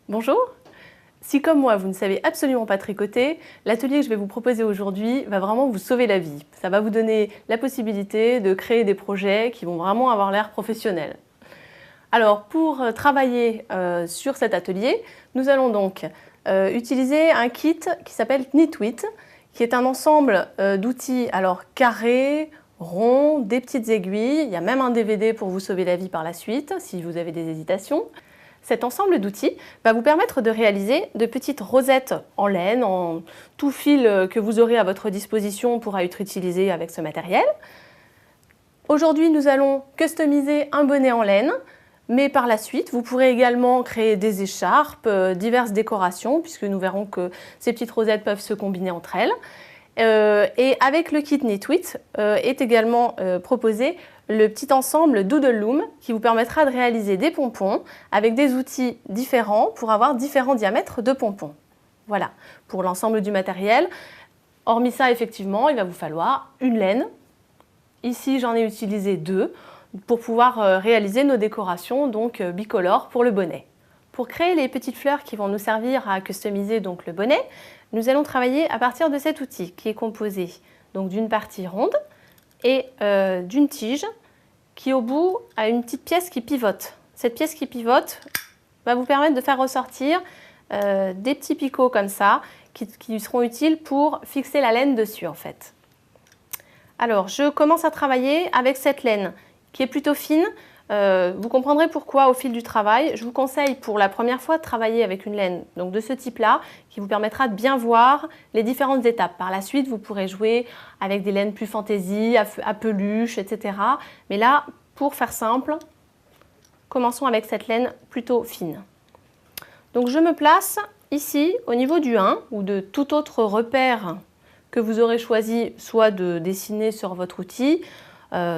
Bonjour! Si comme moi, vous ne savez absolument pas tricoter, l'atelier que je vais vous proposer aujourd'hui va vraiment vous sauver la vie. Ça va vous donner la possibilité de créer des projets qui vont vraiment avoir l'air professionnels. Alors, pour travailler sur cet atelier, nous allons donc utiliser un kit qui s'appelle Knitwit, qui est un ensemble d'outils carrés, ronds, des petites aiguilles. Il y a même un DVD pour vous sauver la vie par la suite, si vous avez des hésitations. Cet ensemble d'outils va vous permettre de réaliser de petites rosettes en laine, en tout fil que vous aurez à votre disposition pourra être utilisé avec ce matériel. Aujourd'hui, nous allons customiser un bonnet en laine, mais par la suite, vous pourrez également créer des écharpes, diverses décorations, puisque nous verrons que ces petites rosettes peuvent se combiner entre elles. Et avec le kit Knitwit est également proposé le petit ensemble Doodle Loom qui vous permettra de réaliser des pompons avec des outils différents pour avoir différents diamètres de pompons. Voilà, pour l'ensemble du matériel. Hormis ça, effectivement, il va vous falloir une laine. Ici, j'en ai utilisé 2 pour pouvoir réaliser nos décorations donc bicolores pour le bonnet. Pour créer les petites fleurs qui vont nous servir à customiser donc le bonnet, nous allons travailler à partir de cet outil qui est composé d'une partie ronde et d'une tige qui au bout a une petite pièce qui pivote. Cette pièce qui pivote va vous permettre de faire ressortir des petits picots comme ça qui seront utiles pour fixer la laine dessus en fait. Alors je commence à travailler avec cette laine qui est plutôt fine. Vous comprendrez pourquoi au fil du travail. Je vous conseille pour la première fois de travailler avec une laine de ce type-là qui vous permettra de bien voir les différentes étapes. Par la suite, vous pourrez jouer avec des laines plus fantaisie, à peluche, etc. Mais là, pour faire simple, commençons avec cette laine plutôt fine. Donc je me place ici au niveau du 1 ou de tout autre repère que vous aurez choisi soit de dessiner sur votre outil,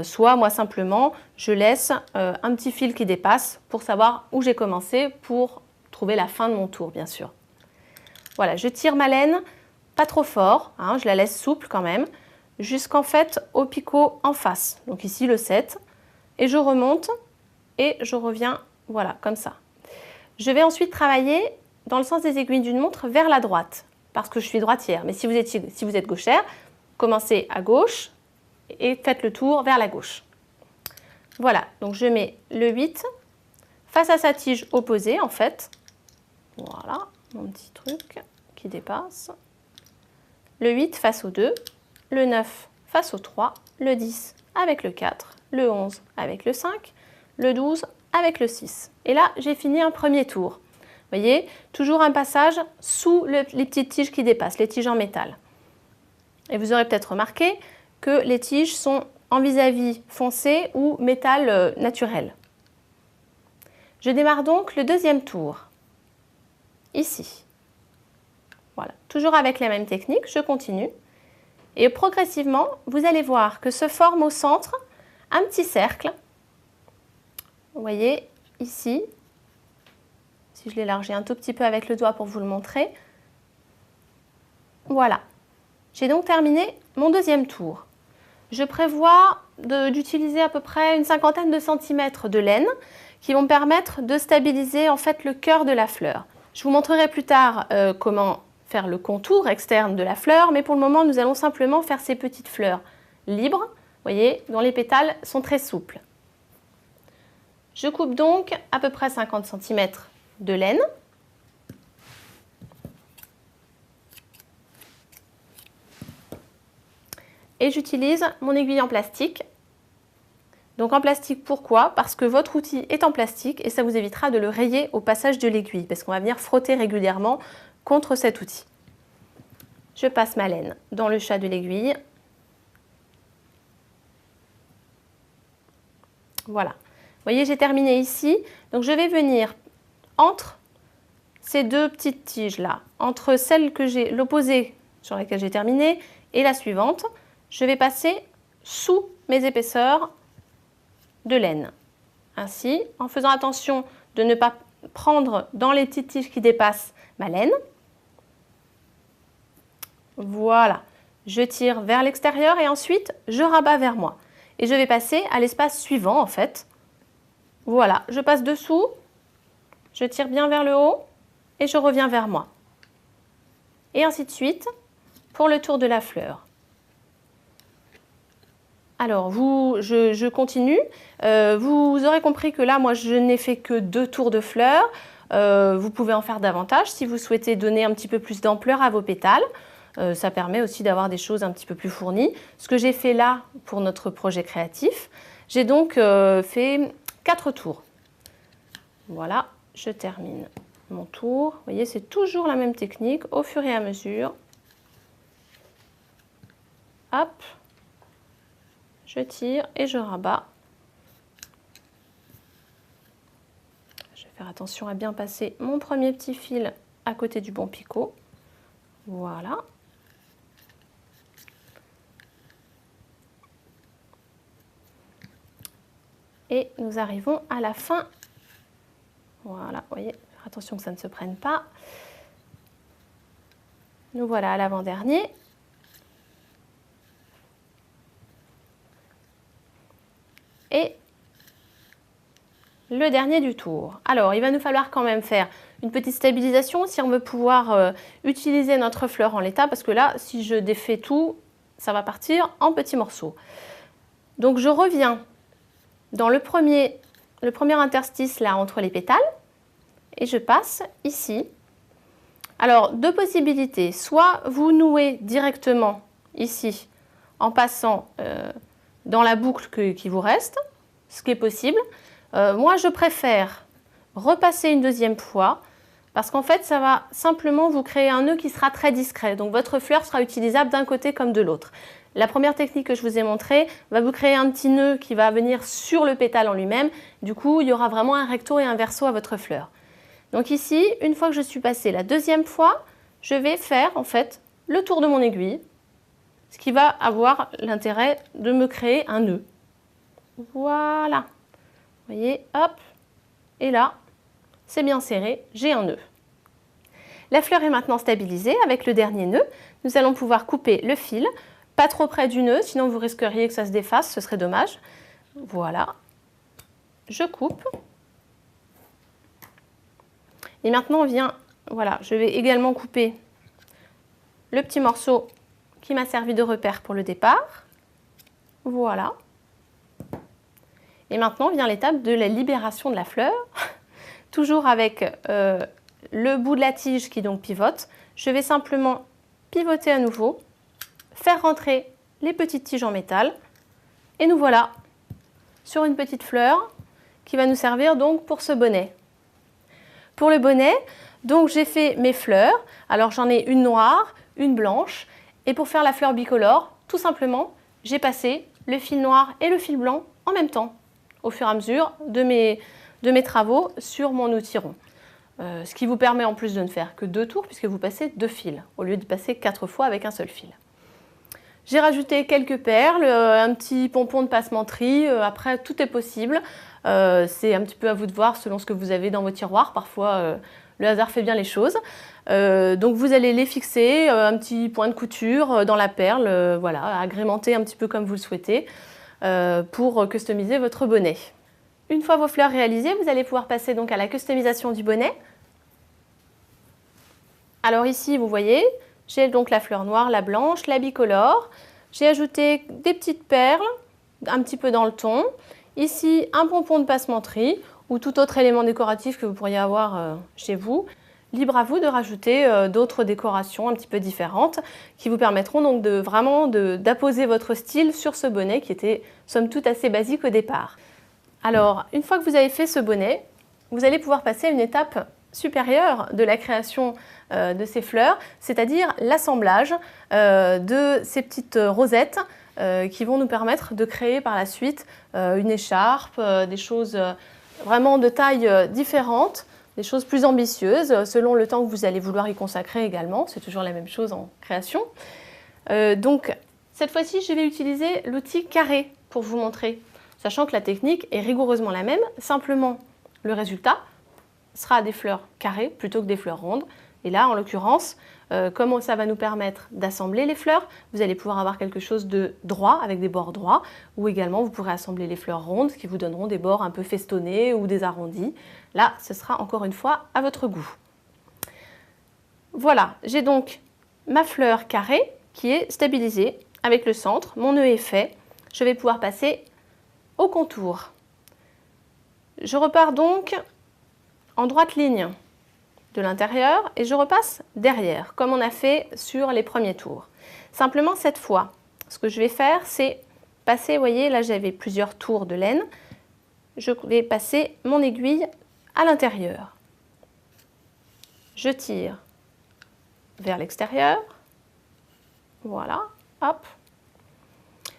soit moi simplement je laisse un petit fil qui dépasse pour savoir où j'ai commencé pour trouver la fin de mon tour bien sûr. Voilà, je tire ma laine pas trop fort, hein, je la laisse souple quand même, jusqu'en fait au picot en face, donc ici le 7, et je remonte et je reviens voilà comme ça. Je vais ensuite travailler dans le sens des aiguilles d'une montre vers la droite, parce que je suis droitière, mais si vous êtes gauchère, commencez à gauche, et faites le tour vers la gauche. Voilà, donc je mets le 8 face à sa tige opposée en fait. Voilà, mon petit truc qui dépasse. Le 8 face au 2, le 9 face au 3, le 10 avec le 4, le 11 avec le 5, le 12 avec le 6. Et là, j'ai fini un premier tour. Vous voyez, toujours un passage sous les petites tiges qui dépassent, les tiges en métal. Et vous aurez peut-être remarqué que les tiges sont en vis-à-vis foncé ou métal naturel. Je démarre donc le deuxième tour, ici. Voilà, toujours avec la même technique, je continue. Et progressivement, vous allez voir que se forme au centre un petit cercle. Vous voyez, ici, si je l'élargis un tout petit peu avec le doigt pour vous le montrer. Voilà, j'ai donc terminé mon deuxième tour. Je prévois d'utiliser à peu près une cinquantaine de centimètres de laine qui vont me permettre de stabiliser en fait le cœur de la fleur. Je vous montrerai plus tard comment faire le contour externe de la fleur, mais pour le moment nous allons simplement faire ces petites fleurs libres, vous voyez, dont les pétales sont très souples. Je coupe donc à peu près 50 cm de laine. Et j'utilise mon aiguille en plastique. Donc en plastique, pourquoi? Parce que votre outil est en plastique et ça vous évitera de le rayer au passage de l'aiguille, parce qu'on va venir frotter régulièrement contre cet outil. Je passe ma laine dans le chat de l'aiguille. Voilà. Vous voyez, j'ai terminé ici. Donc je vais venir entre ces deux petites tiges-là, entre celle que j'ai, l'opposée sur laquelle j'ai terminé, et la suivante. Je vais passer sous mes épaisseurs de laine. Ainsi, en faisant attention de ne pas prendre dans les petites tiges qui dépassent ma laine. Voilà, je tire vers l'extérieur et ensuite je rabats vers moi. Et je vais passer à l'espace suivant en fait. Voilà, je passe dessous, je tire bien vers le haut et je reviens vers moi. Et ainsi de suite pour le tour de la fleur. Alors, je continue. Vous aurez compris que là, moi, je n'ai fait que 2 tours de fleurs. Vous pouvez en faire davantage si vous souhaitez donner un petit peu plus d'ampleur à vos pétales. Ça permet aussi d'avoir des choses un petit peu plus fournies. Ce que j'ai fait là pour notre projet créatif, j'ai donc fait 4 tours. Voilà, je termine mon tour. Vous voyez, c'est toujours la même technique au fur et à mesure. Hop. Je tire et je rabats. Je vais faire attention à bien passer mon premier petit fil à côté du bon picot. Voilà. Et nous arrivons à la fin. Voilà, vous voyez, faire attention que ça ne se prenne pas. Nous voilà à l'avant-dernier. Et le dernier du tour. Alors, il va nous falloir quand même faire une petite stabilisation si on veut pouvoir utiliser notre fleur en l'état, parce que là, si je défais tout, ça va partir en petits morceaux. Donc, je reviens dans le premier interstice là entre les pétales et je passe ici. Alors, 2 possibilités. Soit vous nouez directement ici en passant dans la boucle qui vous reste, ce qui est possible. Moi, je préfère repasser une deuxième fois parce qu'en fait, ça va simplement vous créer un nœud qui sera très discret. Donc, votre fleur sera utilisable d'un côté comme de l'autre. La première technique que je vous ai montrée va vous créer un petit nœud qui va venir sur le pétale en lui-même. Du coup, il y aura vraiment un recto et un verso à votre fleur. Donc ici, une fois que je suis passée la deuxième fois, je vais faire en fait le tour de mon aiguille, ce qui va avoir l'intérêt de me créer un nœud. Voilà. Vous voyez, hop, et là, c'est bien serré, j'ai un nœud. La fleur est maintenant stabilisée avec le dernier nœud. Nous allons pouvoir couper le fil, pas trop près du nœud, sinon vous risqueriez que ça se défasse, ce serait dommage. Voilà, je coupe. Et maintenant, on vient, voilà, je vais également couper le petit morceau qui m'a servi de repère pour le départ. Voilà. Et maintenant vient l'étape de la libération de la fleur. Toujours avec le bout de la tige qui donc pivote. Je vais simplement pivoter à nouveau, faire rentrer les petites tiges en métal. Et nous voilà sur une petite fleur qui va nous servir donc pour ce bonnet. Pour le bonnet, donc j'ai fait mes fleurs. Alors j'en ai une noire, une blanche. Et pour faire la fleur bicolore, tout simplement, j'ai passé le fil noir et le fil blanc en même temps, au fur et à mesure de mes travaux sur mon outil rond. Ce qui vous permet en plus de ne faire que 2 tours, puisque vous passez 2 fils, au lieu de passer 4 fois avec un seul fil. J'ai rajouté quelques perles, un petit pompon de passementerie, après tout est possible. C'est un petit peu à vous de voir selon ce que vous avez dans vos tiroirs. Parfois, le hasard fait bien les choses. Donc vous allez les fixer, un petit point de couture dans la perle, voilà, agrémenter un petit peu comme vous le souhaitez pour customiser votre bonnet. Une fois vos fleurs réalisées, vous allez pouvoir passer donc à la customisation du bonnet. Alors ici, vous voyez, j'ai donc la fleur noire, la blanche, la bicolore. J'ai ajouté des petites perles, un petit peu dans le ton. Ici, un pompon de passementerie ou tout autre élément décoratif que vous pourriez avoir chez vous. Libre à vous de rajouter d'autres décorations un petit peu différentes qui vous permettront donc d'apposer votre style sur ce bonnet qui était somme toute assez basique au départ. Alors, une fois que vous avez fait ce bonnet, vous allez pouvoir passer à une étape supérieure de la création de ces fleurs, c'est-à-dire l'assemblage de ces petites rosettes qui vont nous permettre de créer par la suite une écharpe, des choses vraiment de tailles différentes, des choses plus ambitieuses selon le temps que vous allez vouloir y consacrer également. C'est toujours la même chose en création. Donc, cette fois-ci, je vais utiliser l'outil carré pour vous montrer, sachant que la technique est rigoureusement la même, simplement le résultat sera des fleurs carrées plutôt que des fleurs rondes. Et là, en l'occurrence, comme ça va nous permettre d'assembler les fleurs, vous allez pouvoir avoir quelque chose de droit, avec des bords droits, ou également vous pourrez assembler les fleurs rondes qui vous donneront des bords un peu festonnés ou des arrondis. Là, ce sera encore une fois à votre goût. Voilà, j'ai donc ma fleur carrée qui est stabilisée avec le centre. Mon nœud est fait. Je vais pouvoir passer au contour. Je repars donc en droite ligne de l'intérieur et je repasse derrière, comme on a fait sur les premiers tours. Simplement, cette fois, ce que je vais faire, c'est passer, vous voyez, là j'avais plusieurs tours de laine. Je vais passer mon aiguille à l'intérieur. Je tire vers l'extérieur. Voilà, hop.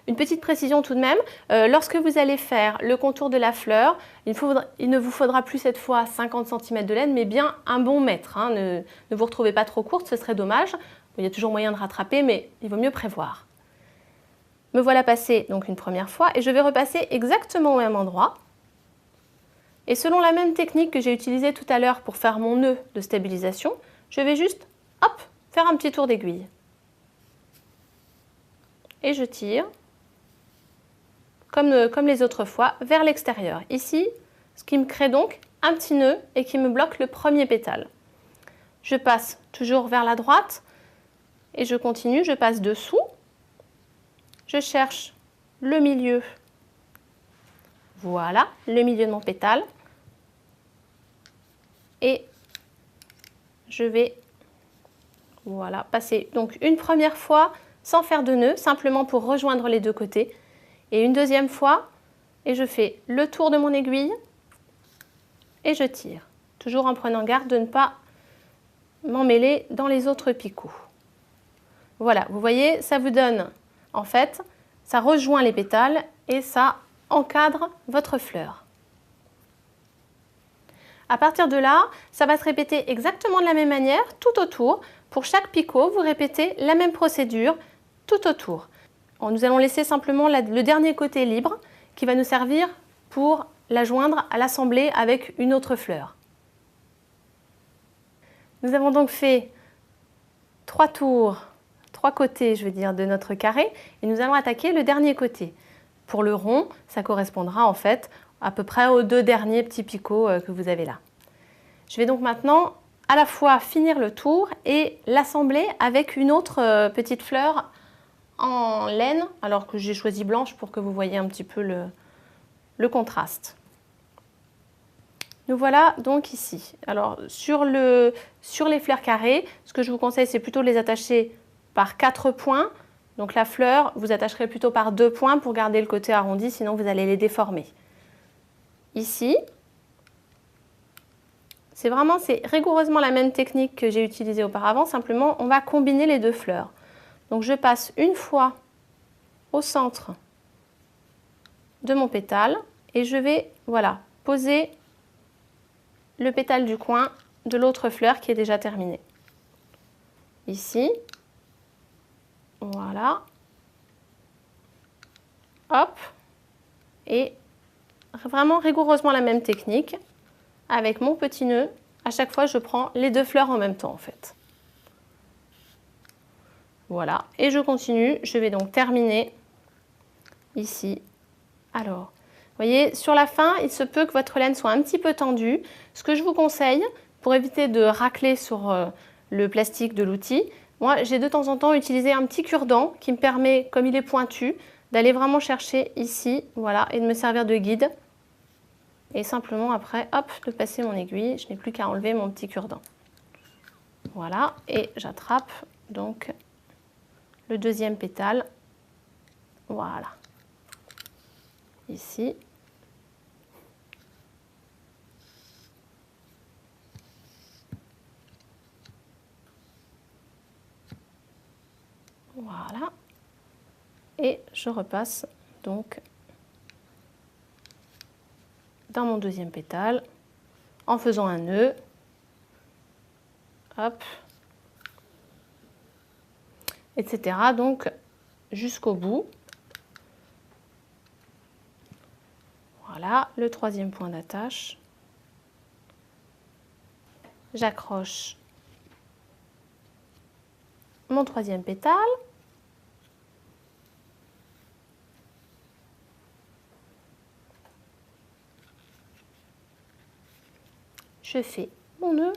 Une petite précision tout de même, lorsque vous allez faire le contour de la fleur, il ne vous faudra plus cette fois 50 cm de laine, mais bien un bon mètre. Hein. Ne vous retrouvez pas trop courte, ce serait dommage. Il y a toujours moyen de rattraper, mais il vaut mieux prévoir. Me voilà passée donc une première fois et je vais repasser exactement au même endroit. Et selon la même technique que j'ai utilisée tout à l'heure pour faire mon nœud de stabilisation, je vais juste, hop, faire un petit tour d'aiguille. Et je tire. Comme les autres fois, vers l'extérieur. Ici, ce qui me crée donc un petit nœud et qui me bloque le premier pétale. Je passe toujours vers la droite et je continue, je passe dessous. Je cherche le milieu. Voilà, le milieu de mon pétale. Et je vais voilà, passer donc une première fois sans faire de nœud, simplement pour rejoindre les deux côtés. Et une deuxième fois, et je fais le tour de mon aiguille et je tire. Toujours en prenant garde de ne pas m'emmêler dans les autres picots. Voilà, vous voyez, ça vous donne, en fait, ça rejoint les pétales et ça encadre votre fleur. À partir de là, ça va se répéter exactement de la même manière tout autour. Pour chaque picot, vous répétez la même procédure tout autour. Nous allons laisser simplement le dernier côté libre qui va nous servir pour la joindre à l'assembler avec une autre fleur. Nous avons donc fait 3 tours, 3 côtés, je veux dire, de notre carré et nous allons attaquer le dernier côté. Pour le rond, ça correspondra en fait à peu près aux 2 derniers petits picots que vous avez là. Je vais donc maintenant à la fois finir le tour et l'assembler avec une autre petite fleur en laine, alors que j'ai choisi blanche pour que vous voyez un petit peu le contraste. Nous voilà donc ici. Alors sur les fleurs carrées, ce que je vous conseille, c'est plutôt de les attacher par 4 points. Donc la fleur, vous attacherez plutôt par 2 points pour garder le côté arrondi, sinon vous allez les déformer. Ici, c'est rigoureusement la même technique que j'ai utilisée auparavant, simplement on va combiner les 2 fleurs. Donc je passe une fois au centre de mon pétale et je vais voilà, poser le pétale du coin de l'autre fleur qui est déjà terminée. Ici, voilà, hop, et vraiment rigoureusement la même technique avec mon petit nœud. À chaque fois, je prends les 2 fleurs en même temps en fait. Voilà, et je continue, je vais donc terminer ici. Alors, vous voyez, sur la fin, il se peut que votre laine soit un petit peu tendue. Ce que je vous conseille, pour éviter de racler sur le plastique de l'outil, moi j'ai de temps en temps utilisé un petit cure-dent qui me permet, comme il est pointu, d'aller vraiment chercher ici, voilà, et de me servir de guide. Et simplement après, hop, de passer mon aiguille, je n'ai plus qu'à enlever mon petit cure-dent. Voilà, et j'attrape donc le deuxième pétale, voilà, ici. Voilà, et je repasse donc dans mon deuxième pétale en faisant un nœud, hop, etc. Donc jusqu'au bout. Voilà, le troisième point d'attache. J'accroche mon troisième pétale. Je fais mon nœud,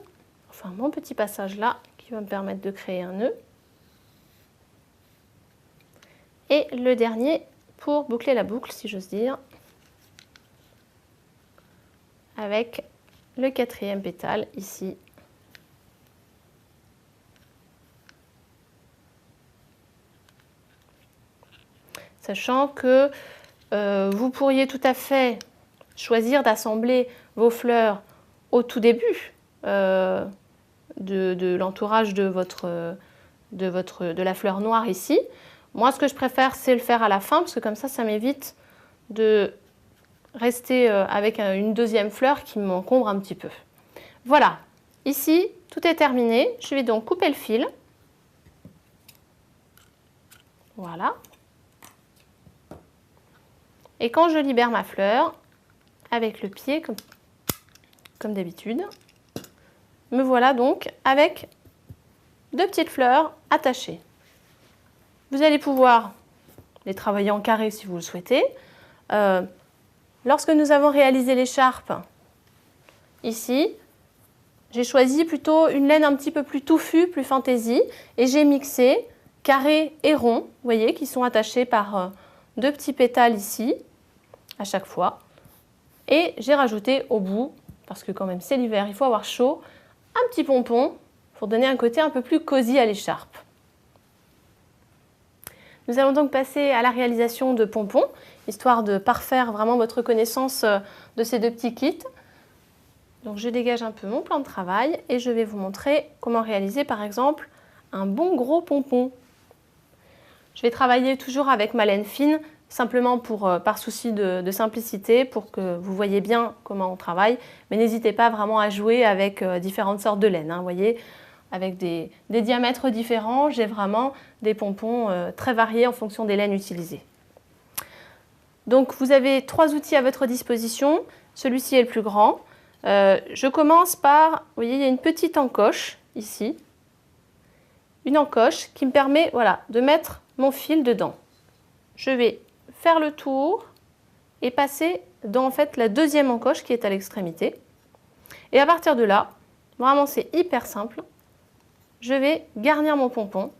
enfin mon petit passage là, qui qui va me permettre de créer un nœud. Et le dernier pour boucler la boucle, si j'ose dire, avec le 4e pétale ici. Sachant que vous pourriez tout à fait choisir d'assembler vos fleurs au tout début de l'entourage de la fleur noire ici. Moi, ce que je préfère, c'est le faire à la fin, parce que comme ça m'évite de rester avec une deuxième fleur qui m'encombre un petit peu. Voilà, ici, tout est terminé. Je vais donc couper le fil. Voilà. Et quand je libère ma fleur, avec le pied, comme d'habitude, me voilà donc avec 2 petites fleurs attachées. Vous allez pouvoir les travailler en carré si vous le souhaitez. Lorsque nous avons réalisé l'écharpe, ici, j'ai choisi plutôt une laine un petit peu plus touffue, plus fantaisie, et j'ai mixé carré et rond, vous voyez, qui sont attachés par 2 petits pétales ici, à chaque fois. Et j'ai rajouté au bout, parce que quand même c'est l'hiver, il faut avoir chaud, un petit pompon pour donner un côté un peu plus cosy à l'écharpe. Nous allons donc passer à la réalisation de pompons, histoire de parfaire vraiment votre connaissance de ces 2 petits kits. Donc je dégage un peu mon plan de travail et je vais vous montrer comment réaliser par exemple un bon gros pompon. Je vais travailler toujours avec ma laine fine, simplement par souci de simplicité, pour que vous voyez bien comment on travaille. Mais n'hésitez pas vraiment à jouer avec différentes sortes de laine, hein, vous voyez, avec des diamètres différents. J'ai vraiment des pompons très variés en fonction des laines utilisées. Donc vous avez 3 outils à votre disposition. Celui-ci est le plus grand. Je commence par, vous voyez, il y a une petite encoche ici. Une encoche qui me permet, voilà, de mettre mon fil dedans. Je vais faire le tour et passer dans en fait la 2e encoche qui est à l'extrémité. Et à partir de là, vraiment c'est hyper simple, je vais garnir mon pompon.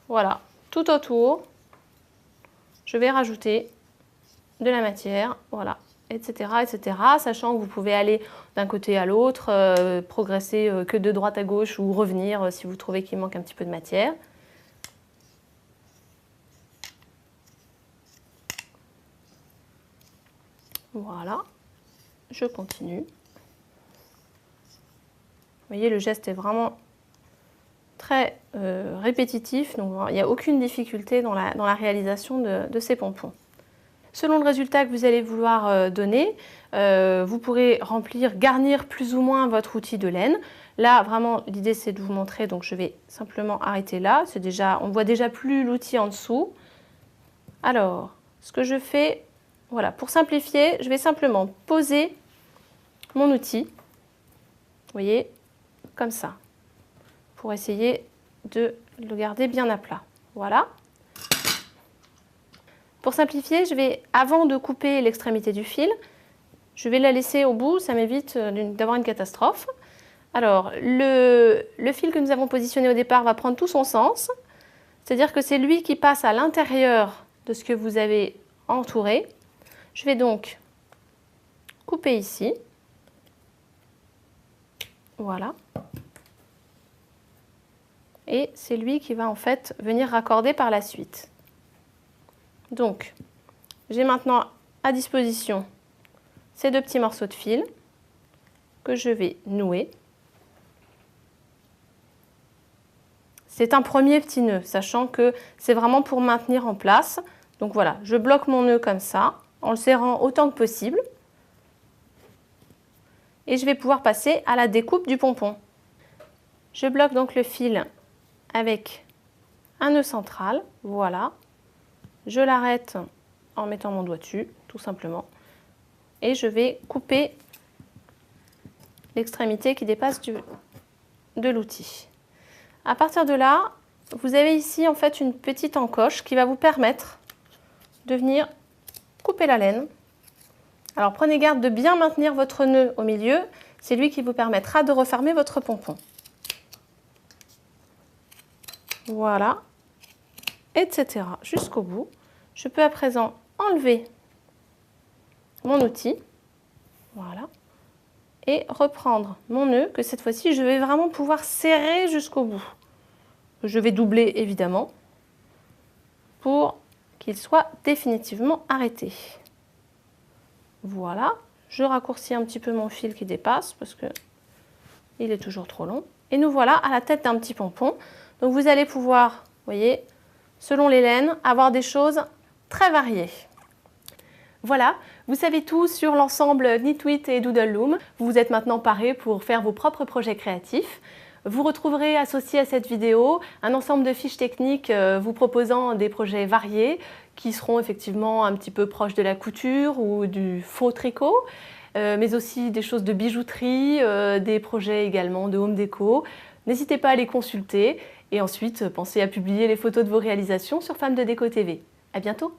Voilà, tout autour, je vais rajouter de la matière, voilà, etc., etc. Sachant que vous pouvez aller d'un côté à l'autre, progresser que de droite à gauche ou revenir si vous trouvez qu'il manque un petit peu de matière. Voilà, je continue. Vous voyez, le geste est vraiment très répétitif, donc il n'y a aucune difficulté dans la réalisation de ces pompons. Selon le résultat que vous allez vouloir donner, vous pourrez garnir plus ou moins votre outil de laine. Là, vraiment, l'idée c'est de vous montrer, donc je vais simplement arrêter là. On ne voit déjà plus l'outil en dessous. Alors, ce que je fais, voilà, pour simplifier, je vais simplement poser mon outil, vous voyez, comme ça, pour essayer de le garder bien à plat. Voilà. Pour simplifier, avant de couper l'extrémité du fil, je vais la laisser au bout, ça m'évite d'avoir une catastrophe. Alors, le fil que nous avons positionné au départ va prendre tout son sens, c'est-à-dire que c'est lui qui passe à l'intérieur de ce que vous avez entouré. Je vais donc couper ici, voilà, et c'est lui qui va en fait venir raccorder par la suite. Donc, j'ai maintenant à disposition ces 2 petits morceaux de fil que je vais nouer. C'est un premier petit nœud, sachant que c'est vraiment pour maintenir en place. Donc voilà, je bloque mon nœud comme ça, en le serrant autant que possible. Et je vais pouvoir passer à la découpe du pompon. Je bloque donc le fil avec un nœud central, voilà. Je l'arrête en mettant mon doigt dessus, tout simplement. Et je vais couper l'extrémité qui dépasse de l'outil. À partir de là, vous avez ici en fait une petite encoche qui va vous permettre de venir couper la laine. Alors prenez garde de bien maintenir votre nœud au milieu, C'est lui qui vous permettra de refermer votre pompon. Voilà, etc. jusqu'au bout. Je peux à présent enlever mon outil, voilà, et reprendre mon nœud que cette fois-ci, je vais vraiment pouvoir serrer jusqu'au bout. Je vais doubler évidemment pour qu'il soit définitivement arrêté. Voilà, je raccourcis un petit peu mon fil qui dépasse parce que il est toujours trop long. Et nous voilà à la tête d'un petit pompon. Donc vous allez pouvoir, vous voyez, selon les laines, avoir des choses très variées. Voilà, vous savez tout sur l'ensemble Knitwit et Doodle Loom. Vous êtes maintenant paré pour faire vos propres projets créatifs. Vous retrouverez associé à cette vidéo un ensemble de fiches techniques vous proposant des projets variés qui seront effectivement un petit peu proches de la couture ou du faux tricot, mais aussi des choses de bijouterie, des projets également de home déco. N'hésitez pas à les consulter et ensuite pensez à publier les photos de vos réalisations sur Femmes de Déco TV. À bientôt!